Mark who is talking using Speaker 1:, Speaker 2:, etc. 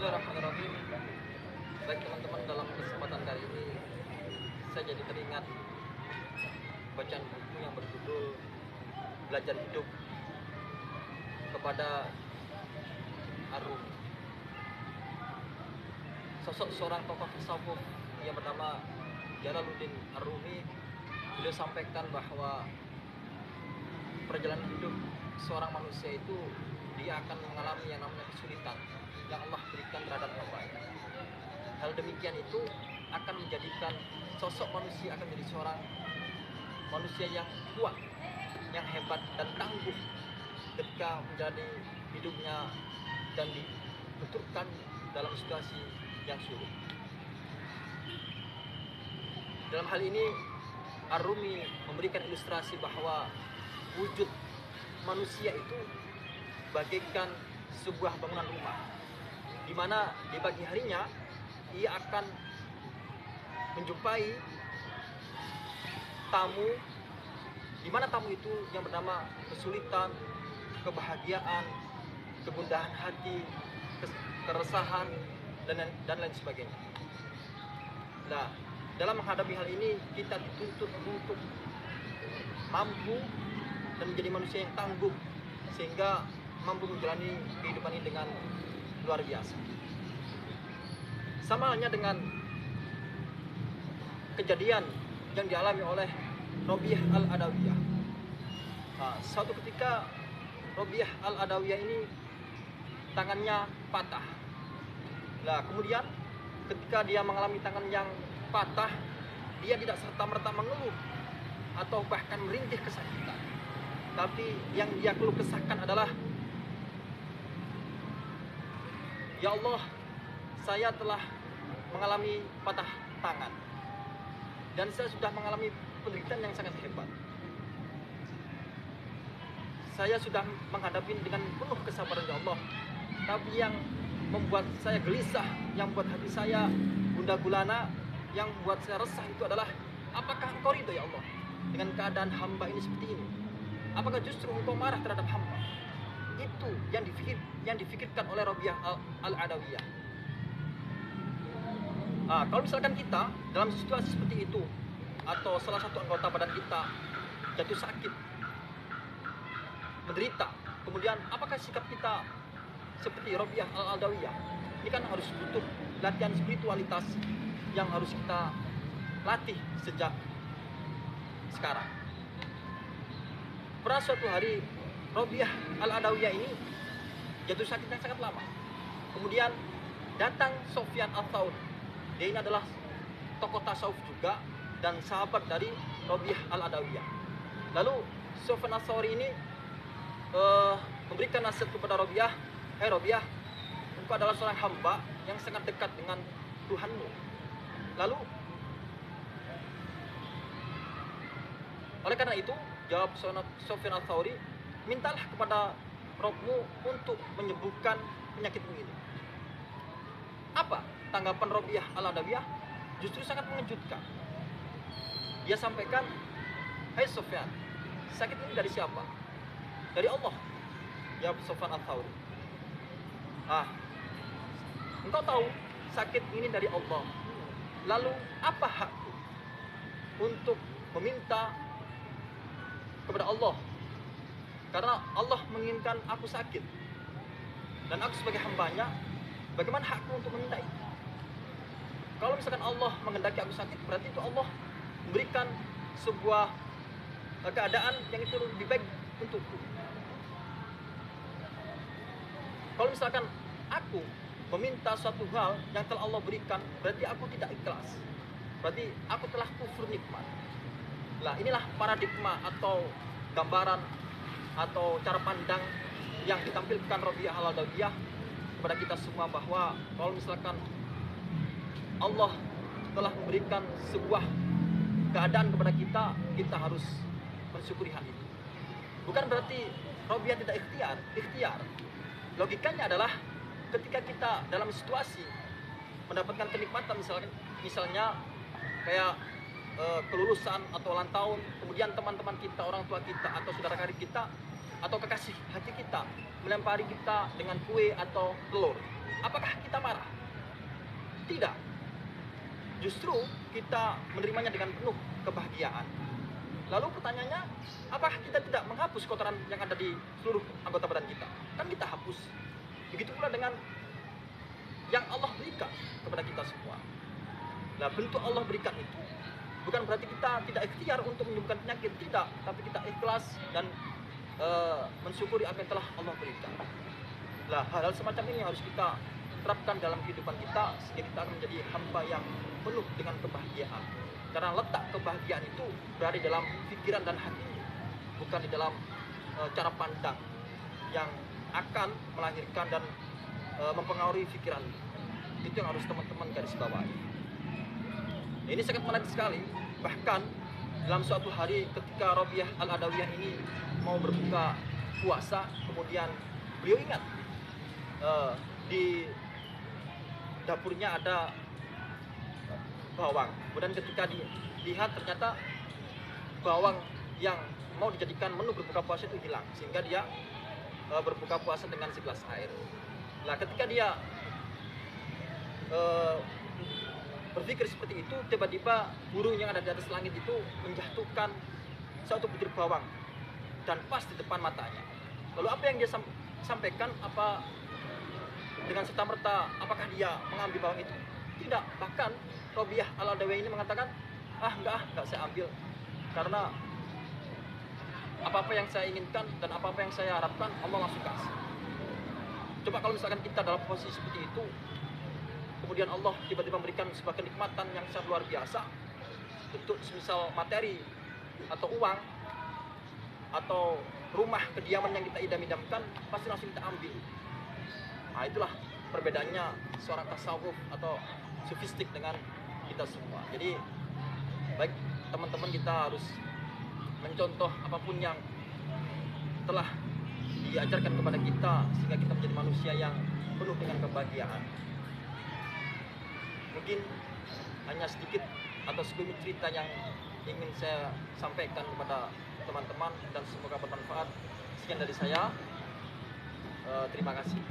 Speaker 1: Bismillahirrahmanirrahim. Baik teman-teman, dalam kesempatan kali ini saya jadi teringat bacaan buku yang berjudul Belajar Hidup kepada Ar-Rumi. Sosok seorang tokoh tasawuf yang bernama Jalaluddin Ar-Rumi. Beliau sampaikan bahwa perjalanan hidup seorang manusia itu dia akan mengalami yang namanya kesulitan yang Allah berikan terhadap hambanya. Hal demikian itu akan menjadikan sosok manusia akan menjadi seorang manusia yang kuat, yang hebat dan tangguh ketika menjalani hidupnya dan dibenturkan dalam situasi yang sulit. Dalam hal ini Ar-Rumi memberikan ilustrasi bahwa wujud manusia itu bagaikan sebuah bangunan rumah, di mana di pagi harinya ia akan menjumpai tamu, di mana tamu itu yang bernama kesulitan, kebahagiaan, kegundahan hati, keresahan, dan lain sebagainya. Nah, dalam menghadapi hal ini kita dituntut untuk mampu dan menjadi manusia yang tangguh sehingga mampu menjalani kehidupan ini dengan luar biasa. Sama halnya dengan kejadian yang dialami oleh Robiah Al-Adawiyah. Suatu ketika Robiah Al-Adawiyah ini tangannya patah. Nah, kemudian ketika dia mengalami tangan yang patah, dia tidak serta-merta mengeluh atau bahkan merintih kesakitan. Tapi yang dia keluh kesahkan adalah, "Ya Allah, saya telah mengalami patah tangan dan saya sudah mengalami penderitaan yang sangat hebat. Saya sudah menghadapi dengan penuh kesabaran, ya Allah. Tapi yang membuat saya gelisah, yang membuat hati saya gundah gulana, yang membuat saya resah itu adalah, apakah Engkau ridho, ya Allah, dengan keadaan hamba ini seperti ini? Apakah justru Engkau marah terhadap hamba?" Itu yang difikirkan oleh Robiah Al-Adawiyah. Kalau misalkan kita dalam situasi seperti itu, atau salah satu anggota badan kita jatuh sakit, menderita, kemudian apakah sikap kita seperti Robiah Al-Adawiyah? Ini kan harus butuh latihan spiritualitas yang harus kita latih sejak sekarang. Pernah suatu hari Robiah Al-Adawiyah ini jatuh sakit yang sangat lama. Kemudian datang Sufyan Ats-Tsauri. Dia ini adalah tokoh tasawuf juga dan sahabat dari Robiah Al-Adawiyah. Lalu Sufyan Ats-Tsauri ini memberikan nasihat kepada Robiah, "Hai Robiah, engkau adalah seorang hamba yang sangat dekat dengan Tuhanmu. Lalu oleh karena itu," jawab Sufyan Ats-Tsauri, "mintalah kepada Rabbmu untuk menyembuhkan penyakitmu ini." Apa tanggapan Robiah Al-Adawiyah? Justru sangat mengejutkan. Dia sampaikan, "Hai Sufyan, sakit ini dari siapa?" "Dari Allah," jawab Sufyan Ats-Tsauri. "Engkau tahu sakit ini dari Allah. Lalu apa hakku untuk meminta kepada Allah? Karena Allah menginginkan aku sakit dan aku sebagai hambanya, bagaimana hakku untuk meminta itu? Kalau misalkan Allah menghendaki aku sakit, berarti itu Allah memberikan sebuah keadaan yang itu lebih baik untukku. Kalau misalkan aku meminta suatu hal yang telah Allah berikan, berarti aku tidak ikhlas. Berarti aku telah kufur nikmat." Nah, inilah paradigma atau gambaran atau cara pandang yang ditampilkan Robiah Al-Adawiyah kepada kita semua, bahwa kalau misalkan Allah telah memberikan sebuah keadaan kepada kita, kita harus mensyukuri hal itu. Bukan berarti Robiah tidak ikhtiar. Logikanya adalah ketika kita dalam situasi mendapatkan kenikmatan, misalnya kayak kelulusan atau ulang tahun, kemudian teman-teman kita, orang tua kita, atau saudara karib kita, atau kekasih hati kita melempari kita dengan kue atau telur. apakah kita marah? Tidak. Justru kita menerimanya dengan penuh kebahagiaan. Lalu pertanyaannya, apakah kita tidak menghapus kotoran yang ada di seluruh anggota badan kita? Kan kita hapus. Begitu pula dengan yang Allah berikan kepada kita semua. Nah, bentuk Allah berikan itu bukan berarti kita tidak ikhtiar untuk menyembuhkan penyakit, tidak, tapi kita ikhlas dan mensyukuri apa yang telah Allah berikan. Nah, hal-hal semacam ini harus kita terapkan dalam kehidupan kita sehingga kita akan menjadi hamba yang penuh dengan kebahagiaan. Karena letak kebahagiaan itu berada di dalam pikiran dan hati, bukan di dalam cara pandang yang akan melahirkan dan mempengaruhi pikiran. Itu yang harus teman-teman garis bawahi. Nah, ini sangat menarik sekali. Bahkan dalam suatu hari ketika Rabiah Al-Adawiyah ini mau berbuka puasa, kemudian beliau ingat di dapurnya ada bawang. Kemudian ketika dilihat ternyata bawang yang mau dijadikan menu berbuka puasa itu hilang, sehingga dia berbuka puasa dengan segelas air. Nah, ketika dia berpikir seperti itu, tiba-tiba burung yang ada di atas langit itu menjatuhkan satu butir bawang dan pas di depan matanya. Lalu apa yang dia sampaikan? Apa dengan serta-merta apakah dia mengambil bawang itu? Tidak. Bahkan Rabiah Al-Adawiyah ini mengatakan, enggak saya ambil, karena apa-apa yang saya inginkan dan apa-apa yang saya harapkan Allah langsung kasih. Coba kalau misalkan kita dalam posisi seperti itu, kemudian Allah tiba-tiba memberikan sebuah kenikmatan yang sangat luar biasa, bentuk semisal materi atau uang atau rumah kediaman yang kita idam-idamkan, pasti langsung kita ambil. Nah, itulah perbedaannya seorang tasawuf atau sufistik dengan kita semua. Jadi baik teman-teman, kita harus mencontoh apapun yang telah diajarkan kepada kita sehingga kita menjadi manusia yang penuh dengan kebahagiaan. Mungkin hanya sedikit atau sekelumit cerita yang ingin saya sampaikan kepada teman-teman dan semoga bermanfaat. Sekian dari saya. Terima kasih.